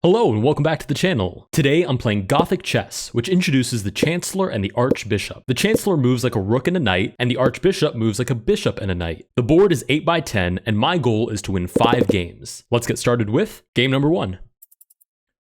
Hello and welcome back to the channel. Today I'm playing Gothic chess, which introduces the Chancellor and the Archbishop. The Chancellor moves like a rook and a knight, and the Archbishop moves like a bishop and a knight. The board is 8 by 10, and my goal is to win 5 games. Let's get started with game number 1.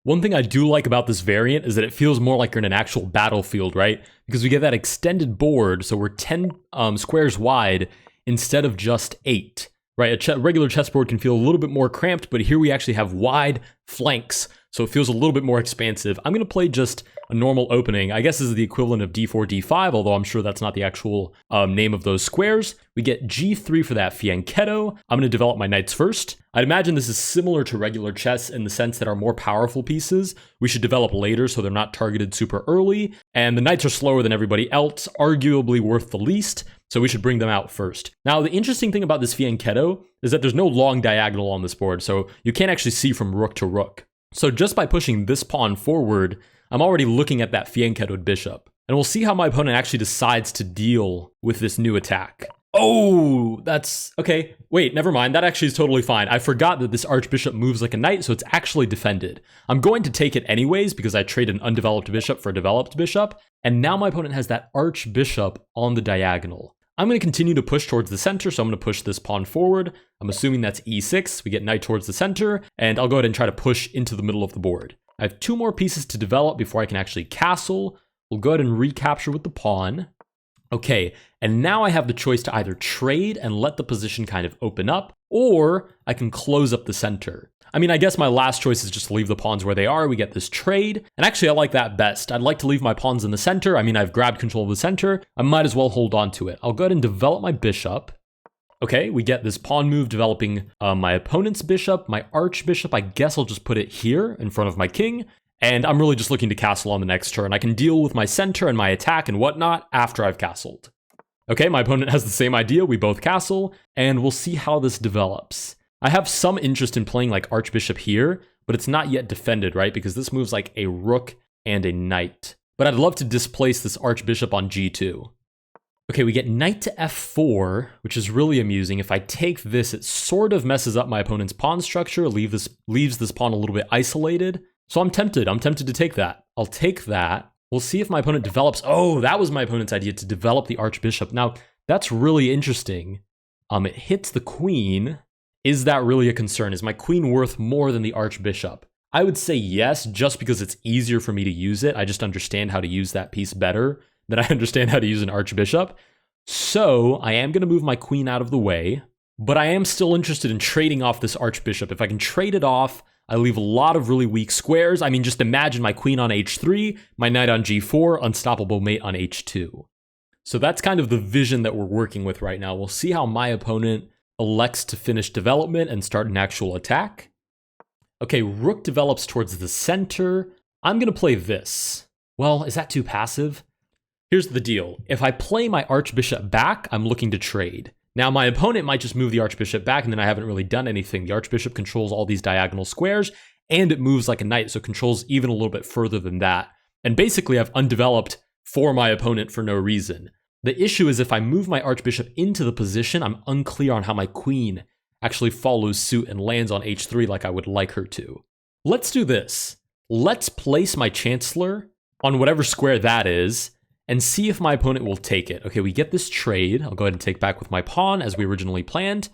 One thing I do like about this variant is that it feels more like you're in an actual battlefield, right? Because we get that extended board, so we're 10 squares wide instead of just 8. Right, a regular chessboard can feel a little bit more cramped, but here we actually have wide flanks, so it feels a little bit more expansive. I'm going to play just a normal opening. I guess this is the equivalent of d4, d5, although I'm sure that's not the actual name of those squares. We get g3 for that fianchetto. I'm going to develop my knights first. I'd imagine this is similar to regular chess in the sense that our more powerful pieces we should develop later so they're not targeted super early, and the knights are slower than everybody else, arguably worth the least, so we should bring them out first. Now, the interesting thing about this fianchetto is that there's no long diagonal on this board, so you can't actually see from rook to rook. So just by pushing this pawn forward, I'm already looking at that fianchettoed bishop. And we'll see how my opponent actually decides to deal with this new attack. Oh, that's okay. Wait, never mind. That actually is totally fine. I forgot that this archbishop moves like a knight, so it's actually defended. I'm going to take it anyways because I trade an undeveloped bishop for a developed bishop. And now my opponent has that archbishop on the diagonal. I'm going to continue to push towards the center, so I'm going to push this pawn forward. I'm assuming that's e6. We get knight towards the center, and I'll go ahead and try to push into the middle of the board. I have 2 more pieces to develop before I can actually castle. We'll go ahead and recapture with the pawn. Okay, and now I have the choice to either trade and let the position kind of open up, or I can close up the center. I mean, I guess my last choice is just to leave the pawns where they are. We get this trade, and actually I like that best. I'd like to leave my pawns in the center. I mean, I've grabbed control of the center. I might as well hold on to it. I'll go ahead and develop my bishop. Okay, we get this pawn move developing my opponent's bishop, my archbishop. I guess I'll just put it here in front of my king, and I'm really just looking to castle on the next turn. I can deal with my center and my attack and whatnot after I've castled. Okay, my opponent has the same idea. We both castle, and we'll see how this develops. I have some interest in playing like archbishop here, but it's not yet defended, right? Because this moves like a rook and a knight. But I'd love to displace this archbishop on g2. Okay, we get knight to f4, which is really amusing. If I take this, it sort of messes up my opponent's pawn structure, leaves this pawn a little bit isolated. So I'm tempted to take that. I'll take that. We'll see if my opponent develops. Oh, that was my opponent's idea, to develop the archbishop. Now, that's really interesting. It hits the queen. Is that really a concern? Is my queen worth more than the archbishop? I would say yes, just because it's easier for me to use it. I just understand how to use that piece better than I understand how to use an archbishop. So I am going to move my queen out of the way, but I am still interested in trading off this archbishop. If I can trade it off, I leave a lot of really weak squares. I mean, just imagine my queen on h3, my knight on g4, unstoppable mate on h2. So that's kind of the vision that we're working with right now. We'll see how my opponent elects to finish development and start an actual attack. Okay, rook develops towards the center. I'm going to play this. Well, is that too passive? Here's the deal. If I play my archbishop back, I'm looking to trade. Now, my opponent might just move the archbishop back, and then I haven't really done anything. The archbishop controls all these diagonal squares, and it moves like a knight, so controls even a little bit further than that. And basically, I've undeveloped for my opponent for no reason. The issue is if I move my archbishop into the position, I'm unclear on how my queen actually follows suit and lands on h3 like I would like her to. Let's do this. Let's place my chancellor on whatever square that is and see if my opponent will take it. Okay, we get this trade. I'll go ahead and take back with my pawn as we originally planned.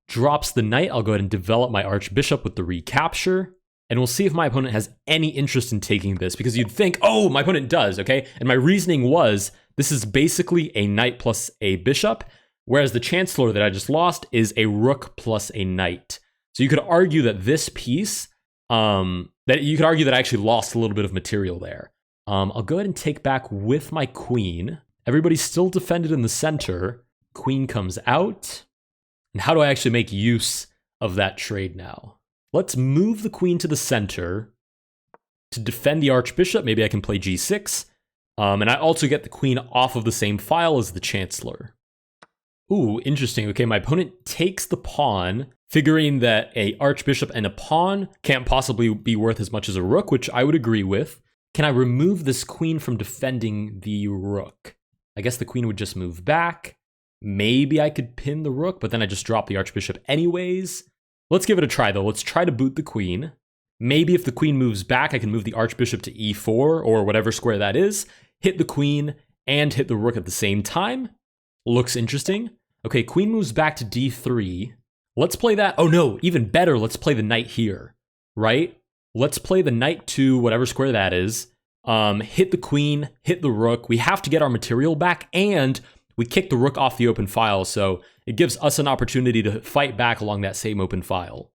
Drops the knight. I'll go ahead and develop my archbishop with the recapture. And we'll see if my opponent has any interest in taking this, because you'd think, oh, my opponent does, okay? And my reasoning was, this is basically a knight plus a bishop, whereas the chancellor that I just lost is a rook plus a knight. So you could argue that this piece, that I actually lost a little bit of material there. I'll go ahead and take back with my queen. Everybody's still defended in the center. Queen comes out. And how do I actually make use of that trade now? Let's move the queen to the center to defend the archbishop. Maybe I can play g6. And I also get the queen off of the same file as the chancellor. Ooh, interesting. Okay, my opponent takes the pawn, figuring that a archbishop and a pawn can't possibly be worth as much as a rook, which I would agree with. Can I remove this queen from defending the rook? I guess the queen would just move back. Maybe I could pin the rook, but then I just drop the archbishop anyways. Let's give it a try, though. Let's try to boot the queen. Maybe if the queen moves back, I can move the archbishop to e4 or whatever square that is, hit the queen, and hit the rook at the same time. Looks interesting. Okay, queen moves back to d3. Let's play that. Oh no, even better, let's play the knight here, right? Let's play the knight to whatever square that is. Hit the queen, hit the rook. We have to get our material back, and we kick the rook off the open file, so it gives us an opportunity to fight back along that same open file.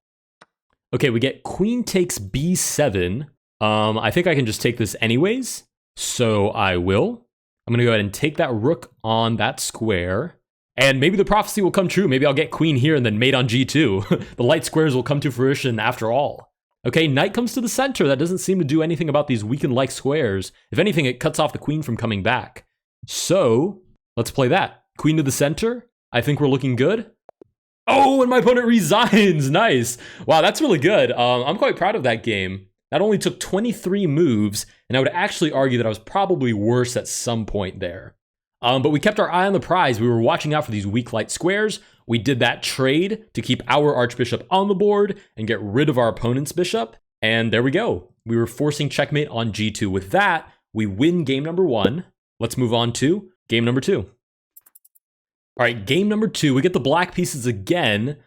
Okay, we get queen takes b7. I think I can just take this anyways, so I will. I'm gonna go ahead and take that rook on that square, and maybe the prophecy will come true. Maybe I'll get queen here and then mate on g2. The light squares will come to fruition after all. Okay, knight comes to the center. That doesn't seem to do anything about these weakened like squares. If anything, it cuts off the queen from coming back. So, let's play that. Queen to the center. I think we're looking good. Oh, and my opponent resigns. Nice. Wow, that's really good. I'm quite proud of that game. That only took 23 moves, and I would actually argue that I was probably worse at some point there. But we kept our eye on the prize. We were watching out for these weak light squares. We did that trade to keep our archbishop on the board and get rid of our opponent's bishop. And there we go. We were forcing checkmate on g2. With that, we win game number 1. Let's move on to game number 2. All right, game number 2. We get the black pieces again,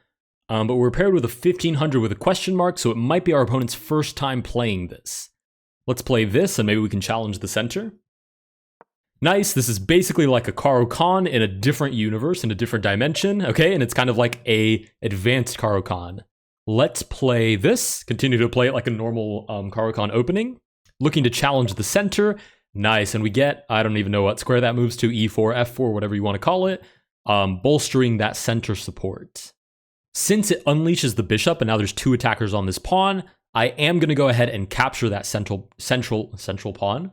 but we're paired with a 1500 with a question mark, so it might be our opponent's first time playing this. Let's play this, and maybe we can challenge the center. Nice, this is basically like a Caro-Kann in a different universe, in a different dimension, okay? And it's kind of like a advanced Caro-Kann. Let's play this, continue to play it like a normal Caro-Kann opening. Looking to challenge the center, nice, and we get, I don't even know what square that moves to, e4, f4, whatever you want to call it, bolstering that center support. Since it unleashes the bishop, and now there's 2 attackers on this pawn, I am going to go ahead and capture that central pawn.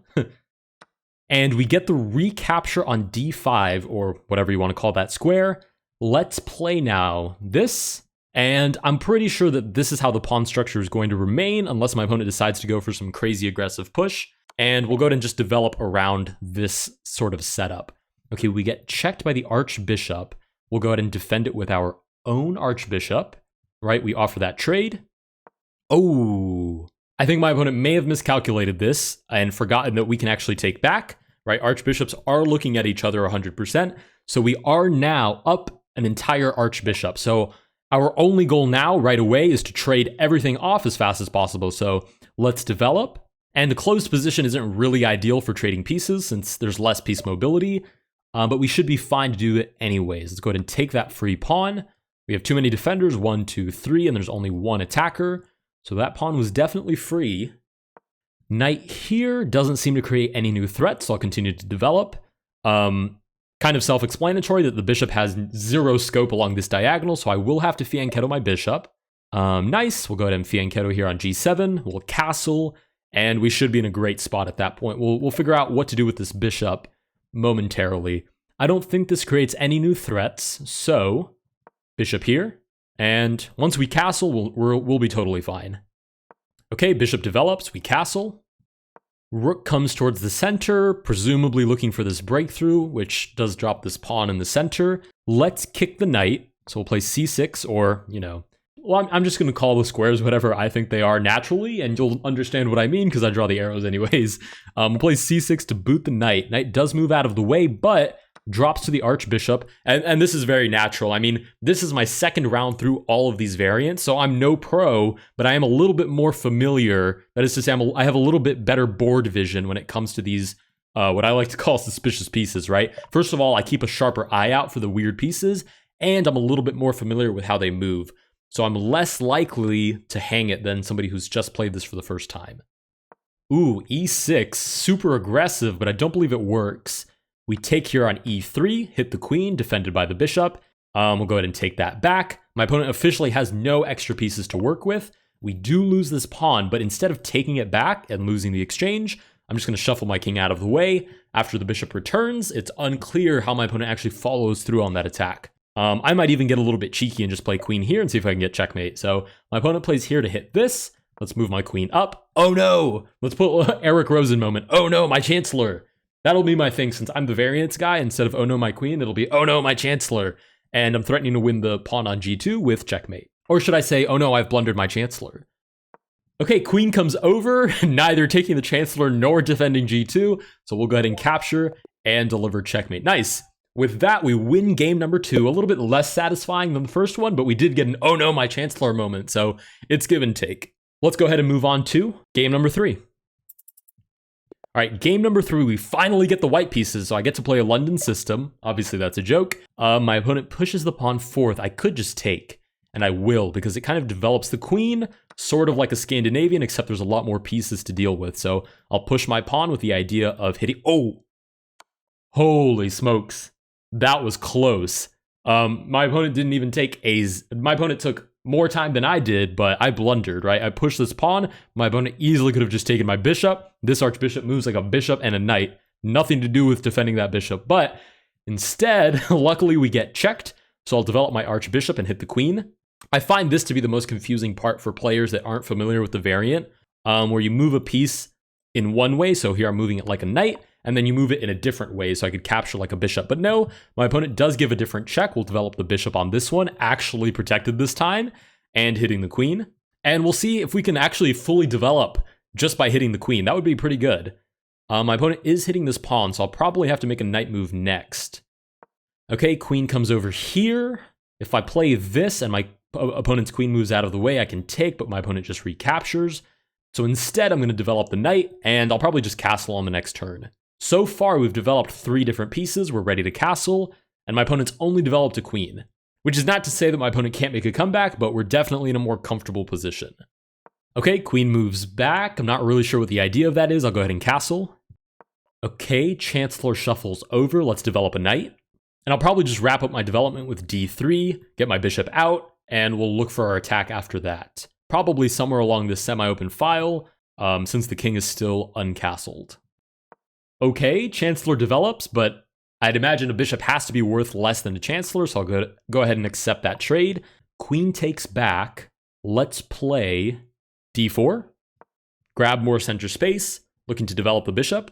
And we get the recapture on d5, or whatever you want to call that square. Let's play now this, and I'm pretty sure that this is how the pawn structure is going to remain, unless my opponent decides to go for some crazy aggressive push, and we'll go ahead and just develop around this sort of setup. Okay, we get checked by the archbishop. We'll go ahead and defend it with our own archbishop, right? We offer that trade. Oh, I think my opponent may have miscalculated this and forgotten that we can actually take back, right? Archbishops are looking at each other 100%. So we are now up an entire archbishop. So our only goal now right away is to trade everything off as fast as possible. So let's develop. And the closed position isn't really ideal for trading pieces since there's less piece mobility, but we should be fine to do it anyways. Let's go ahead and take that free pawn. We have too many defenders, 1, 2, 3, and there's only 1 attacker. So that pawn was definitely free. Knight here doesn't seem to create any new threats, so I'll continue to develop. Kind of self-explanatory that the bishop has 0 scope along this diagonal, so I will have to fianchetto my bishop. Nice, we'll go ahead and fianchetto here on g7, we'll castle, and we should be in a great spot at that point. We'll figure out what to do with this bishop momentarily. I don't think this creates any new threats, so bishop here. And once we castle, we'll be totally fine. Okay, bishop develops, we castle. Rook comes towards the center, presumably looking for this breakthrough, which does drop this pawn in the center. Let's kick the knight. So we'll play c6, or, you know, well, I'm just going to call the squares whatever I think they are naturally, and you'll understand what I mean because I draw the arrows anyways. We'll play c6 to boot the knight. Knight does move out of the way, but drops to the archbishop, and this is very natural. I mean, this is my second round through all of these variants, so I'm no pro, but I am a little bit more familiar. That is to say, I have a little bit better board vision when it comes to these, what I like to call suspicious pieces, right? First of all, I keep a sharper eye out for the weird pieces, and I'm a little bit more familiar with how they move. So I'm less likely to hang it than somebody who's just played this for the first time. Ooh, e6, super aggressive, but I don't believe it works. We take here on e3, hit the queen, defended by the bishop. We'll go ahead and take that back. My opponent officially has no extra pieces to work with. We do lose this pawn, but instead of taking it back and losing the exchange, I'm just going to shuffle my king out of the way. After the bishop returns, it's unclear how my opponent actually follows through on that attack. I might even get a little bit cheeky and just play queen here and see if I can get checkmate. So my opponent plays here to hit this. Let's move my queen up. Oh no! Let's put Eric Rosen moment. Oh no, my chancellor! That'll be my thing since I'm the variance guy. Instead of oh no, my queen, it'll be oh no, my chancellor. And I'm threatening to win the pawn on g2 with checkmate. Or should I say, oh no, I've blundered my chancellor. Okay, queen comes over, neither taking the chancellor nor defending g2. So we'll go ahead and capture and deliver checkmate. Nice. With that, we win game number 2. A little bit less satisfying than the first one, but we did get an oh no, my chancellor moment. So it's give and take. Let's go ahead and move on to game number 3. All right, game number 3, we finally get the white pieces, so I get to play a London system. Obviously, that's a joke. My opponent pushes the pawn forth. I could just take, and I will, because it kind of develops the queen, sort of like a Scandinavian, except there's a lot more pieces to deal with. So I'll push my pawn with the idea of hitting... Oh! Holy smokes. That was close. My opponent didn't even take A's. My opponent took more time than I did, but I blundered, right? I pushed this pawn. My opponent easily could have just taken my bishop. This archbishop moves like a bishop and a knight. Nothing to do with defending that bishop. But instead, luckily we get checked. So I'll develop my archbishop and hit the queen. I find this to be the most confusing part for players that aren't familiar with the variant, where you move a piece in one way. So here I'm moving it like a knight, and then you move it in a different way so I could capture like a bishop. But no, my opponent does give a different check. We'll develop the bishop on this one, actually protected this time, and hitting the queen. And we'll see if we can actually fully develop just by hitting the queen. That would be pretty good. My opponent is hitting this pawn, so I'll probably have to make a knight move next. Okay, queen comes over here. If I play this and my opponent's queen moves out of the way, I can take, but my opponent just recaptures. So instead, I'm going to develop the knight, and I'll probably just castle on the next turn. So far, we've developed 3 different pieces. We're ready to castle, and my opponent's only developed a queen, which is not to say that my opponent can't make a comeback, but we're definitely in a more comfortable position. Okay, queen moves back. I'm not really sure what the idea of that is. I'll go ahead and castle. Okay, chancellor shuffles over. Let's develop a knight. And I'll probably just wrap up my development with d3, get my bishop out, and we'll look for our attack after that. Probably somewhere along this semi-open file, since the king is still uncastled. Okay, chancellor develops, but I'd imagine a bishop has to be worth less than a chancellor, so I'll go ahead and accept that trade. Queen takes back. Let's play d4. Grab more center space, looking to develop the bishop.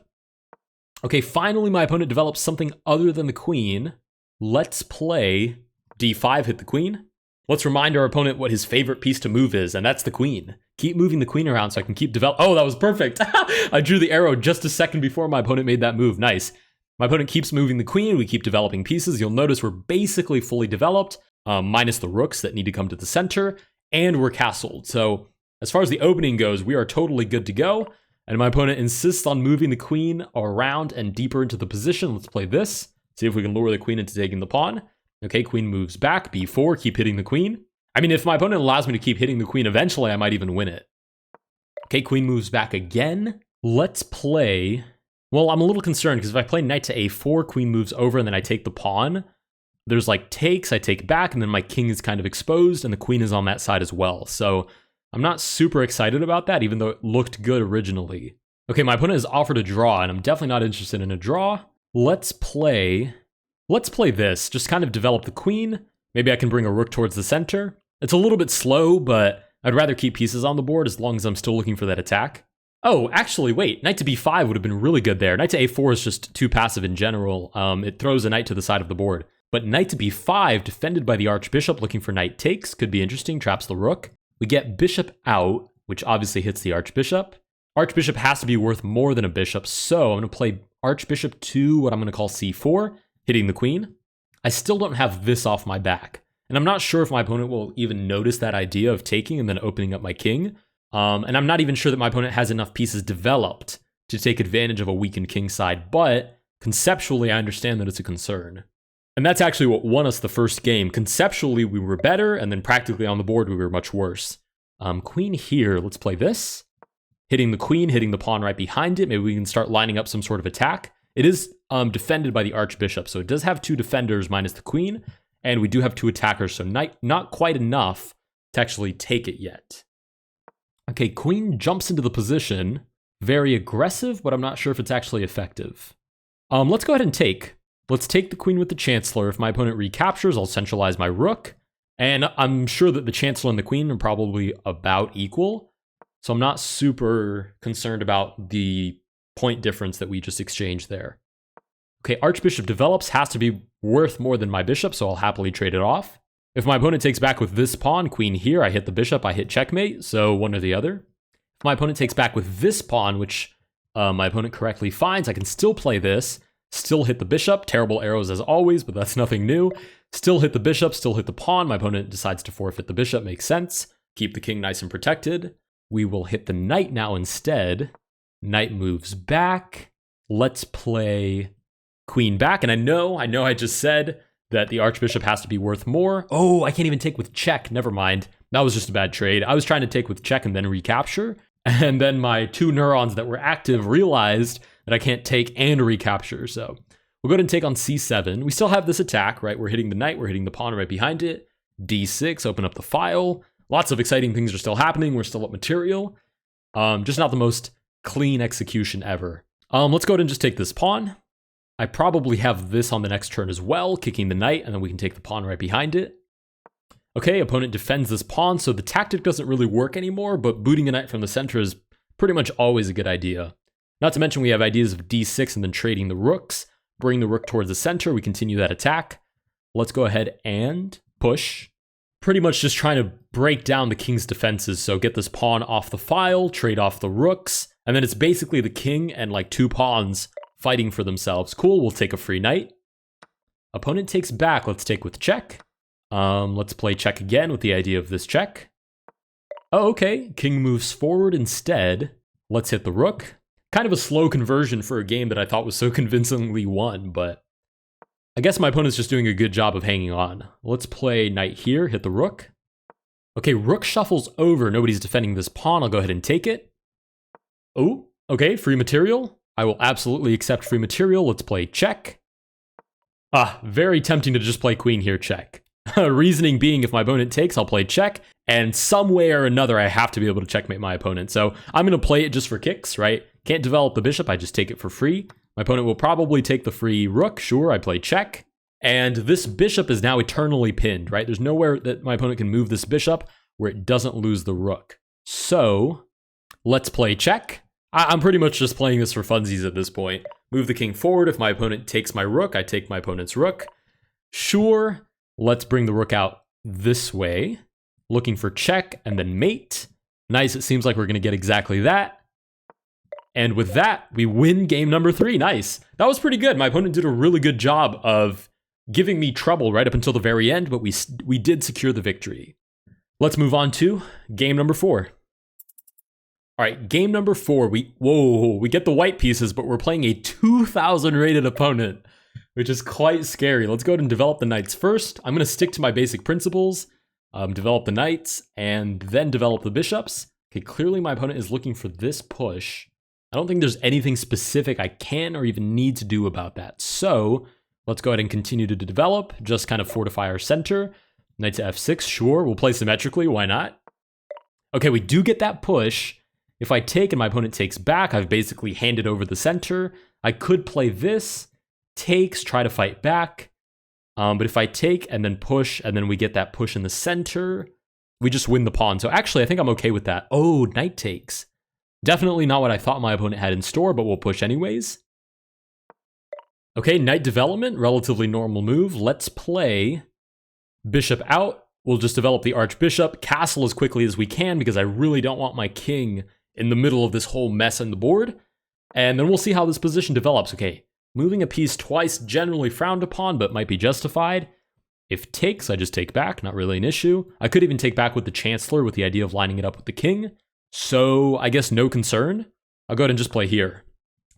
Okay, finally my opponent develops something other than the queen. Let's play d5, hit the queen. Let's remind our opponent what his favorite piece to move is, and that's the queen. Keep moving the queen around so I can keep Oh, that was perfect. I drew the arrow just a second before my opponent made that move. Nice. My opponent keeps moving the queen. We keep developing pieces. You'll notice we're basically fully developed, minus the rooks that need to come to the center, and we're castled. So as far as the opening goes, we are totally good to go. And my opponent insists on moving the queen around and deeper into the position. Let's play this. See if we can lure the queen into taking the pawn. Okay, queen moves back, b4, keep hitting the queen. I mean, if my opponent allows me to keep hitting the queen, eventually I might even win it. Okay, queen moves back again. Let's play... Well, I'm a little concerned because if I play knight to a4, queen moves over, and then I take the pawn. There's like takes, I take back, and then my king is kind of exposed, and the queen is on that side as well. So I'm not super excited about that, even though it looked good originally. Okay, my opponent has offered a draw, and I'm definitely not interested in a draw. Let's play this, just kind of develop the queen. Maybe I can bring a rook towards the center. It's a little bit slow, but I'd rather keep pieces on the board as long as I'm still looking for that attack. Oh, actually, wait, knight to b5 would have been really good there. Knight to a4 is just too passive in general. It throws a knight to the side of the board. But knight to b5, defended by the archbishop, looking for knight takes, could be interesting, traps the rook. We get bishop out, which obviously hits the archbishop. Archbishop has to be worth more than a bishop, so I'm going to play archbishop to what I'm going to call c4, hitting the queen. I still don't have this off my back, and I'm not sure if my opponent will even notice that idea of taking and then opening up my king. And I'm not even sure that my opponent has enough pieces developed to take advantage of a weakened king side, but conceptually I understand that it's a concern. And that's actually what won us the first game. Conceptually we were better, and then practically on the board we were much worse. Queen here, let's play this. Hitting the queen, hitting the pawn right behind it. Maybe we can start lining up some sort of attack. It is defended by the archbishop, so it does have 2 defenders minus the queen, and we do have 2 attackers, so not quite enough to actually take it yet. Okay, queen jumps into the position. Very aggressive, but I'm not sure if it's actually effective. Let's go ahead and take. Let's take the queen with the chancellor. If my opponent recaptures, I'll centralize my rook, and I'm sure that the chancellor and the queen are probably about equal, so I'm not super concerned about the point difference that we just exchanged there. Okay, archbishop develops, has to be worth more than my bishop, so I'll happily trade it off. If my opponent takes back with this pawn, queen here, I hit the bishop, I hit checkmate, so one or the other. My opponent takes back with this pawn, which my opponent correctly finds. I can still play this, still hit the bishop. Terrible arrows as always, but that's nothing new. Still hit the bishop, still hit the pawn. My opponent decides to forfeit the bishop, makes sense. Keep the king nice and protected. We will hit the knight now instead. Knight moves back. Let's play queen back. And I know I just said that the archbishop has to be worth more. Oh, I can't even take with check. Never mind. That was just a bad trade. I was trying to take with check and then recapture. And then my two neurons that were active realized that I can't take and recapture. So we'll go ahead and take on c7. We still have this attack, right? We're hitting the knight. We're hitting the pawn right behind it. d6, open up the file. Lots of exciting things are still happening. We're still up material. Just not the most clean execution ever. Let's go ahead and just take this pawn. I probably have this on the next turn as well, kicking the knight, and then we can take the pawn right behind it. Okay, opponent defends this pawn, so the tactic doesn't really work anymore, but booting a knight from the center is pretty much always a good idea. Not to mention we have ideas of d6 and then trading the rooks. Bring the rook towards the center, we continue that attack. Let's go ahead and push. Pretty much just trying to break down the king's defenses, so get this pawn off the file, trade off the rooks, and then it's basically the king and like two pawns fighting for themselves. Cool, we'll take a free knight. Opponent takes back, let's take with check. Let's play check again with the idea of this check. Oh, okay, king moves forward instead. Let's hit the rook. Kind of a slow conversion for a game that I thought was so convincingly won, but I guess my opponent's just doing a good job of hanging on. Let's play knight here, hit the rook. Okay, rook shuffles over, nobody's defending this pawn, I'll go ahead and take it. Oh, okay, free material. I will absolutely accept free material, let's play check. Very tempting to just play queen here, check. Reasoning being if my opponent takes, I'll play check, and some way or another I have to be able to checkmate my opponent. So I'm going to play it just for kicks, right? Can't develop the bishop, I just take it for free. My opponent will probably take the free rook, sure, I play check. And this bishop is now eternally pinned, right? There's nowhere that my opponent can move this bishop where it doesn't lose the rook. So let's play check. I'm pretty much just playing this for funsies at this point. Move the king forward. If my opponent takes my rook, I take my opponent's rook. Sure. Let's bring the rook out this way. Looking for check and then mate. Nice, it seems like we're going to get exactly that. And with that, we win game number 3. Nice. That was pretty good. My opponent did a really good job of giving me trouble right up until the very end, but we did secure the victory. Let's move on to game number 4. All right, game number 4. We get the white pieces, but we're playing a 2,000 rated opponent, which is quite scary. Let's go ahead and develop the knights first. I'm going to stick to my basic principles, develop the knights, and then develop the bishops. Okay, clearly my opponent is looking for this push. I don't think there's anything specific I can or even need to do about that. So let's go ahead and continue to develop, just kind of fortify our center. Knight to f6, sure, we'll play symmetrically, why not? Okay, we do get that push. If I take and my opponent takes back, I've basically handed over the center. I could play this, takes, try to fight back. But if I take and then push, and then we get that push in the center, we just win the pawn. So actually, I think I'm okay with that. Oh, knight takes. Definitely not what I thought my opponent had in store, but we'll push anyways. Okay, knight development, relatively normal move. Let's play bishop out. We'll just develop the archbishop, castle as quickly as we can because I really don't want my king in the middle of this whole mess on the board. And then we'll see how this position develops. Okay, moving a piece twice, generally frowned upon, but might be justified. If takes, I just take back, not really an issue. I could even take back with the chancellor with the idea of lining it up with the king. So I guess no concern. I'll go ahead and just play here.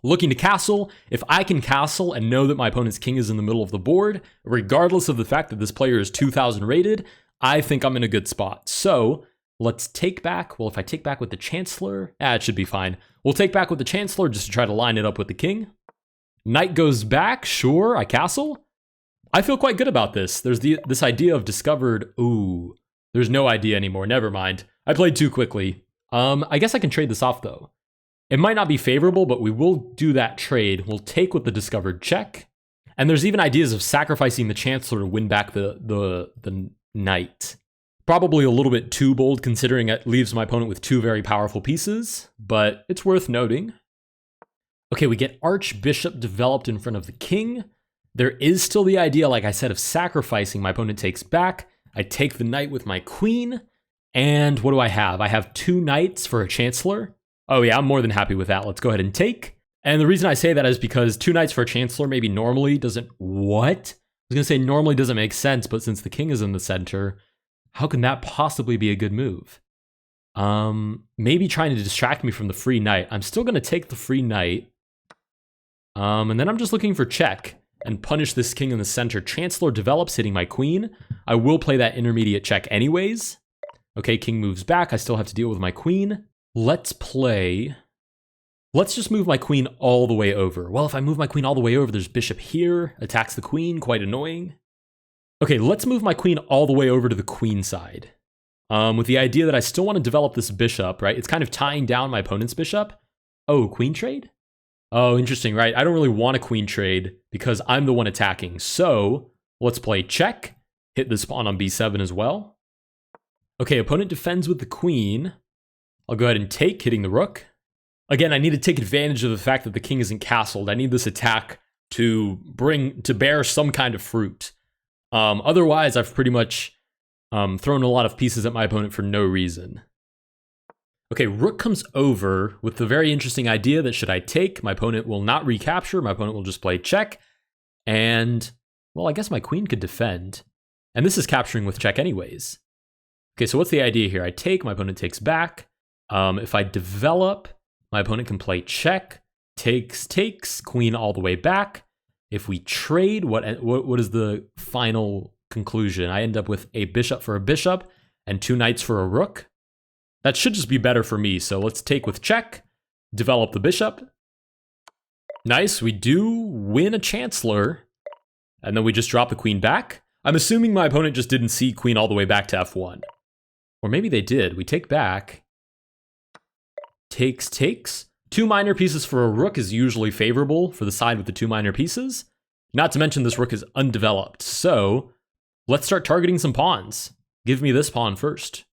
Looking to castle. If I can castle and know that my opponent's king is in the middle of the board, regardless of the fact that this player is 2,000 rated, I think I'm in a good spot. So let's take back. Well, if I take back with the chancellor, it should be fine. We'll take back with the chancellor just to try to line it up with the king. Knight goes back. Sure, I castle. I feel quite good about this. There's this idea of discovered. Ooh, there's no idea anymore. Never mind. I played too quickly. I guess I can trade this off though. It might not be favorable, but we will do that trade. We'll take with the discovered check. And there's even ideas of sacrificing the chancellor to win back the knight. Probably a little bit too bold considering it leaves my opponent with 2 very powerful pieces, but it's worth noting. Okay, we get archbishop developed in front of the king. There is still the idea, like I said, of sacrificing. My opponent takes back. I take the knight with my queen. And what do I have? I have 2 knights for a chancellor. Oh yeah, I'm more than happy with that. Let's go ahead and take. And the reason I say that is because 2 knights for a chancellor maybe normally doesn't... What? I was going to say normally doesn't make sense, but since the king is in the center, how can that possibly be a good move? Maybe trying to distract me from the free knight. I'm still going to take the free knight. And then I'm just looking for check and punish this king in the center. Chancellor develops, hitting my queen. I will play that intermediate check anyways. Okay, king moves back. I still have to deal with my queen. Let's just move my queen all the way over. Well, if I move my queen all the way over, there's bishop here, attacks the queen, quite annoying. Okay, let's move my queen all the way over to the queen side. With the idea that I still want to develop this bishop, right? It's kind of tying down my opponent's bishop. Oh, queen trade? Oh, interesting, right? I don't really want a queen trade because I'm the one attacking. So let's play check, hit this pawn on b7 as well. Okay, opponent defends with the queen. I'll go ahead and take, hitting the rook. Again, I need to take advantage of the fact that the king isn't castled. I need this attack to bear some kind of fruit. Otherwise, I've pretty much thrown a lot of pieces at my opponent for no reason. Okay, rook comes over with the very interesting idea that should I take, my opponent will not recapture, my opponent will just play check, and, well, I guess my queen could defend. And this is capturing with check anyways. Okay, so what's the idea here? I take, my opponent takes back. If I develop, my opponent can play check, takes, queen all the way back. If we trade, what is the final conclusion? I end up with a bishop for a bishop and 2 knights for a rook. That should just be better for me, so let's take with check, develop the bishop. Nice, we do win a chancellor, and then we just drop the queen back. I'm assuming my opponent just didn't see queen all the way back to f1. Or maybe they did. We take back. Takes. 2 minor pieces for a rook is usually favorable for the side with the 2 minor pieces. Not to mention this rook is undeveloped, so let's start targeting some pawns. Give me this pawn first.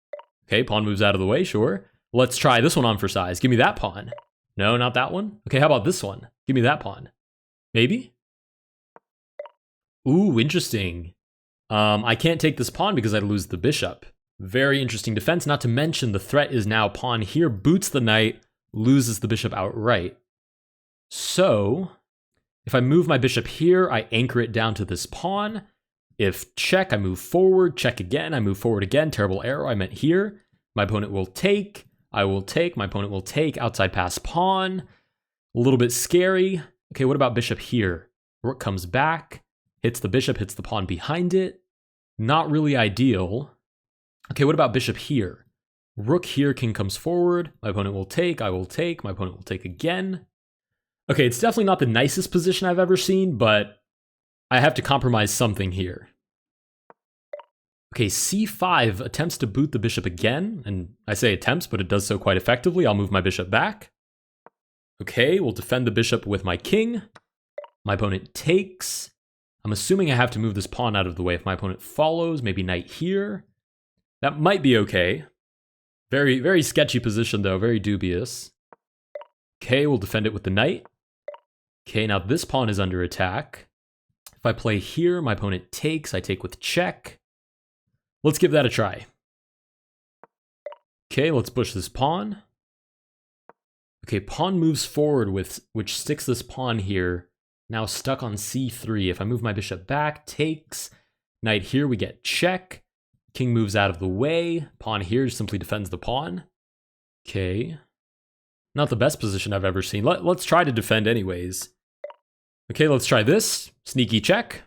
Okay, pawn moves out of the way, sure. Let's try this one on for size. Give me that pawn. No, not that one. Okay, how about this one? Give me that pawn. Maybe? Ooh, interesting. I can't take this pawn because I lose the bishop. Very interesting defense, not to mention the threat is now pawn here, boots the knight, loses the bishop outright. So, if I move my bishop here, I anchor it down to this pawn. If check, I move forward, check again, I move forward again, terrible arrow, I meant here. My opponent will take, I will take, my opponent will take, outside pass pawn. A little bit scary. Okay, what about bishop here? Rook comes back, hits the bishop, hits the pawn behind it. Not really ideal. Okay, what about bishop here? Rook here, king comes forward, my opponent will take, I will take, my opponent will take again. Okay, it's definitely not the nicest position I've ever seen, but I have to compromise something here. Okay, c5 attempts to boot the bishop again, and I say attempts, but it does so quite effectively. I'll move my bishop back. Okay, we'll defend the bishop with my king. My opponent takes. I'm assuming I have to move this pawn out of the way. If my opponent follows, maybe knight here. That might be okay. Very, very sketchy position though, very dubious. Okay, we'll defend it with the knight. Okay, now this pawn is under attack. If I play here, my opponent takes, I take with check. Let's give that a try. Okay, let's push this pawn. Okay, pawn moves forward, which sticks this pawn here. Now stuck on c3. If I move my bishop back, takes. Knight here, we get check. King moves out of the way. Pawn here simply defends the pawn. Okay. Not the best position I've ever seen. Let's try to defend anyways. Okay, let's try this. Sneaky check.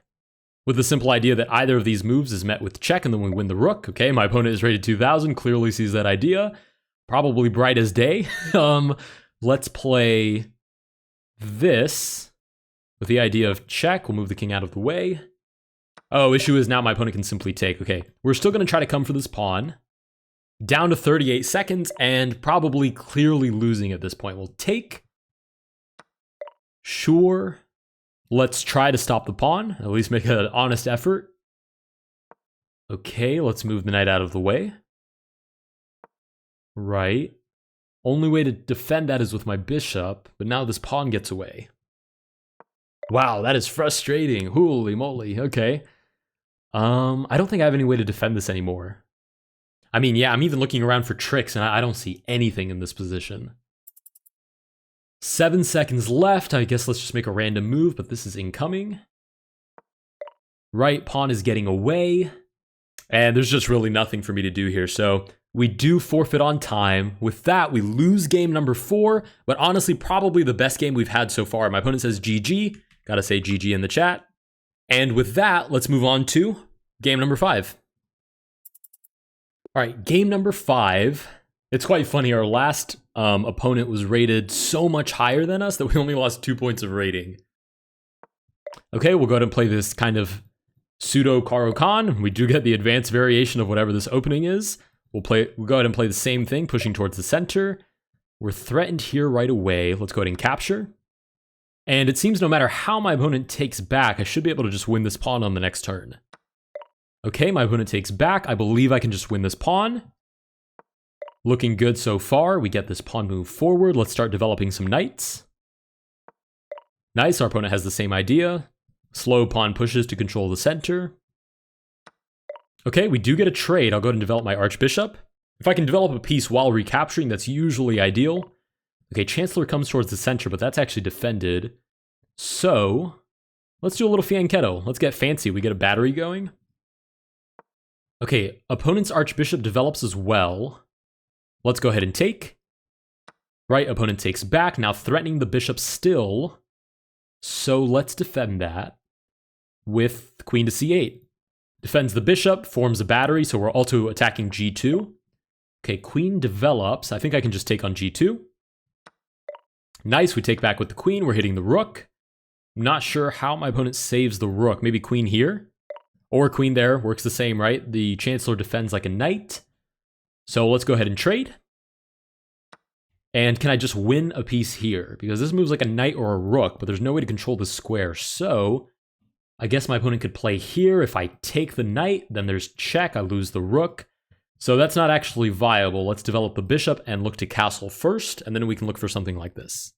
With the simple idea that either of these moves is met with check and then we win the rook. Okay, my opponent is rated 2000, clearly sees that idea. Probably bright as day. Let's play this with the idea of check. We'll move the king out of the way. Oh, issue is now my opponent can simply take. Okay, we're still going to try to come for this pawn. Down to 38 seconds and probably clearly losing at this point. We'll take. Sure. Let's try to stop the pawn, at least make an honest effort. Okay, let's move the knight out of the way. Right. Only way to defend that is with my bishop, but now this pawn gets away. Wow, that is frustrating. Holy moly, okay. I don't think I have any way to defend this anymore. I mean, yeah, I'm even looking around for tricks, and I don't see anything in this position. 7 seconds left. I guess let's just make a random move, but this is incoming. Right pawn is getting away. And there's just really nothing for me to do here. So we do forfeit on time. With that, we lose game number 4. But honestly, probably the best game we've had so far. My opponent says GG. Gotta say GG in the chat. And with that, let's move on to game number 5. All right, game number 5. It's quite funny. Our last opponent was rated so much higher than us that we only lost 2 points of rating. Okay, we'll go ahead and play this kind of pseudo Caro-Kann. We do get the advanced variation of whatever this opening is. We'll go ahead and play the same thing, pushing towards the center. We're threatened here right away. Let's go ahead and capture. And it seems no matter how my opponent takes back, I should be able to just win this pawn on the next turn. Okay, my opponent takes back. I believe I can just win this pawn. Looking good so far. We get this pawn move forward. Let's start developing some knights. Nice, our opponent has the same idea. Slow pawn pushes to control the center. Okay, we do get a trade. I'll go ahead and develop my archbishop. If I can develop a piece while recapturing, that's usually ideal. Okay, Chancellor comes towards the center, but that's actually defended. So, let's do a little fianchetto. Let's get fancy. We get a battery going. Okay, opponent's archbishop develops as well. Let's go ahead and take. Right, opponent takes back, now threatening the bishop still. So let's defend that with queen to c8. Defends the bishop, forms a battery, so we're also attacking g2. Okay, queen develops. I think I can just take on g2. Nice, we take back with the queen. We're hitting the rook. I'm not sure how my opponent saves the rook. Maybe queen here? Or queen there. Works the same, right? The Chancellor defends like a knight. So let's go ahead and trade. And can I just win a piece here? Because this moves like a knight or a rook, but there's no way to control the square. So I guess my opponent could play here. If I take the knight, then there's check. I lose the rook. So that's not actually viable. Let's develop the bishop and look to castle first, and then we can look for something like this.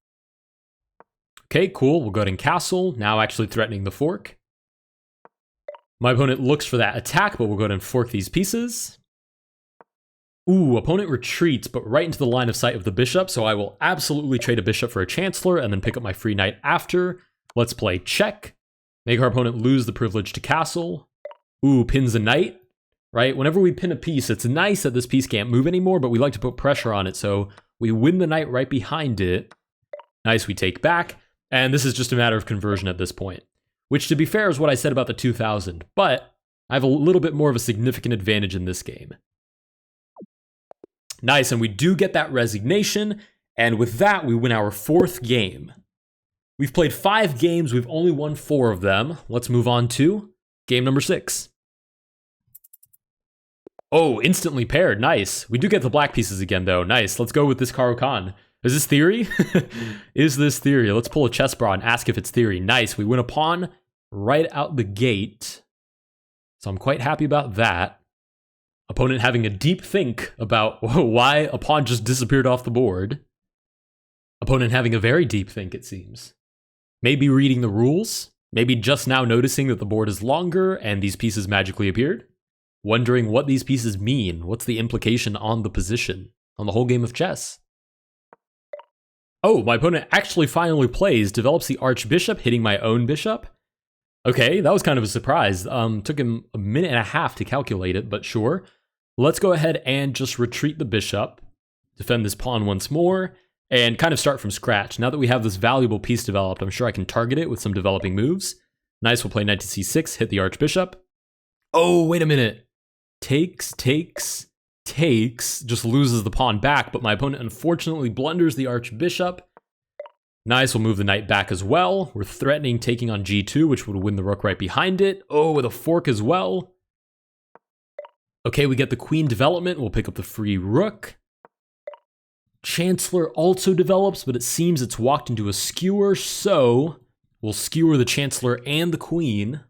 Okay, cool. We'll go ahead and castle. Now actually threatening the fork. My opponent looks for that attack, but we'll go ahead and fork these pieces. Ooh, opponent retreats, but right into the line of sight of the bishop, so I will absolutely trade a bishop for a chancellor and then pick up my free knight after. Let's play check. Make our opponent lose the privilege to castle. Ooh, pins a knight, right? Whenever we pin a piece, it's nice that this piece can't move anymore, but we like to put pressure on it, so we win the knight right behind it. Nice, we take back, and this is just a matter of conversion at this point. Which, to be fair, is what I said about the 2000, but I have a little bit more of a significant advantage in this game. Nice, and we do get that resignation, and with that, we win our 4th game. We've played 5 games, we've only won 4 of them. Let's move on to game number 6. Oh, instantly paired, nice. We do get the black pieces again, though, nice. Let's go with this Caro-Kann. Is this theory? Is this theory? Let's pull a chess bra and ask if it's theory. Nice, we win a pawn right out the gate. So I'm quite happy about that. Opponent having a deep think about why a pawn just disappeared off the board. Opponent having a very deep think, it seems. Maybe reading the rules. Maybe just now noticing that the board is longer and these pieces magically appeared. Wondering what these pieces mean. What's the implication on the position, on the whole game of chess? Oh, my opponent actually finally plays, develops the archbishop, hitting my own bishop. Okay, that was kind of a surprise. Took him a minute and a half to calculate it, but sure. Let's go ahead and just retreat the bishop, defend this pawn once more, and kind of start from scratch. Now that we have this valuable piece developed, I'm sure I can target it with some developing moves. Nice, we'll play knight to c6, hit the archbishop. Oh, wait a minute. Takes, just loses the pawn back, but my opponent unfortunately blunders the archbishop. Nice, we'll move the knight back as well. We're threatening taking on g2, which would win the rook right behind it. Oh, with a fork as well. Okay, we get the queen development. We'll pick up the free rook. Chancellor also develops, but it seems it's walked into a skewer, so we'll skewer the chancellor and the queen.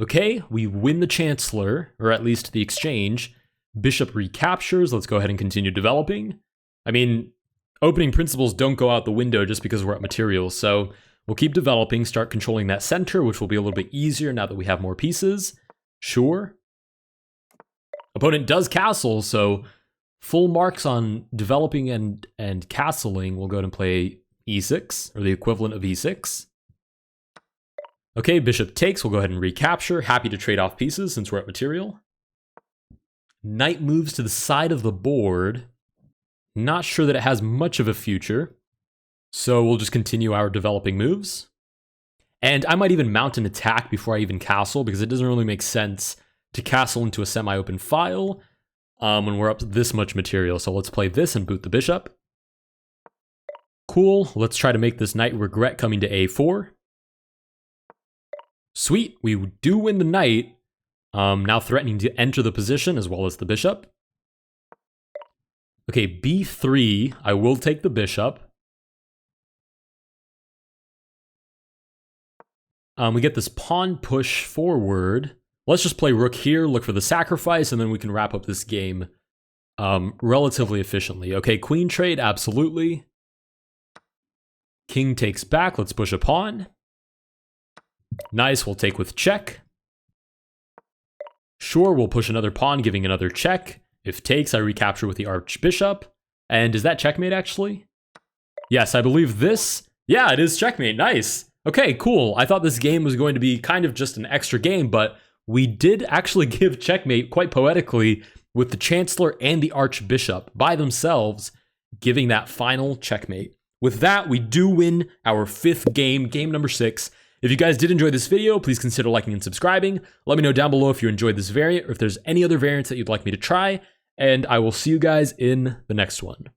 Okay, we win the chancellor, or at least the exchange. Bishop recaptures. Let's go ahead and continue developing. I mean, opening principles don't go out the window just because we're at materials, so we'll keep developing, start controlling that center, which will be a little bit easier now that we have more pieces. Sure. Opponent does castle, so full marks on developing and castling. We'll go ahead and play e6, or the equivalent of e6. Okay, bishop takes. We'll go ahead and recapture. Happy to trade off pieces since we're at material. Knight moves to the side of the board. Not sure that it has much of a future, so we'll just continue our developing moves. And I might even mount an attack before I even castle, because it doesn't really make sense to castle into a semi-open file when we're up to this much material. So let's play this and boot the bishop. Cool, let's try to make this knight regret coming to a4. Sweet, we do win the knight, now threatening to enter the position as well as the bishop. Okay, b3, I will take the bishop. We get this pawn push forward. Let's just play rook here, look for the sacrifice, and then we can wrap up this game relatively efficiently. Okay, queen trade, absolutely. King takes back, let's push a pawn. Nice, we'll take with check. Sure, we'll push another pawn, giving another check. If takes, I recapture with the archbishop. And is that checkmate, actually? Yes, I believe this. Yeah, it is checkmate, nice. Okay, cool. I thought this game was going to be kind of just an extra game, but we did actually give checkmate quite poetically with the Chancellor and the Archbishop by themselves, giving that final checkmate. With that, we do win our 5th game, game number 6. If you guys did enjoy this video, please consider liking and subscribing. Let me know down below if you enjoyed this variant or if there's any other variants that you'd like me to try, and I will see you guys in the next one.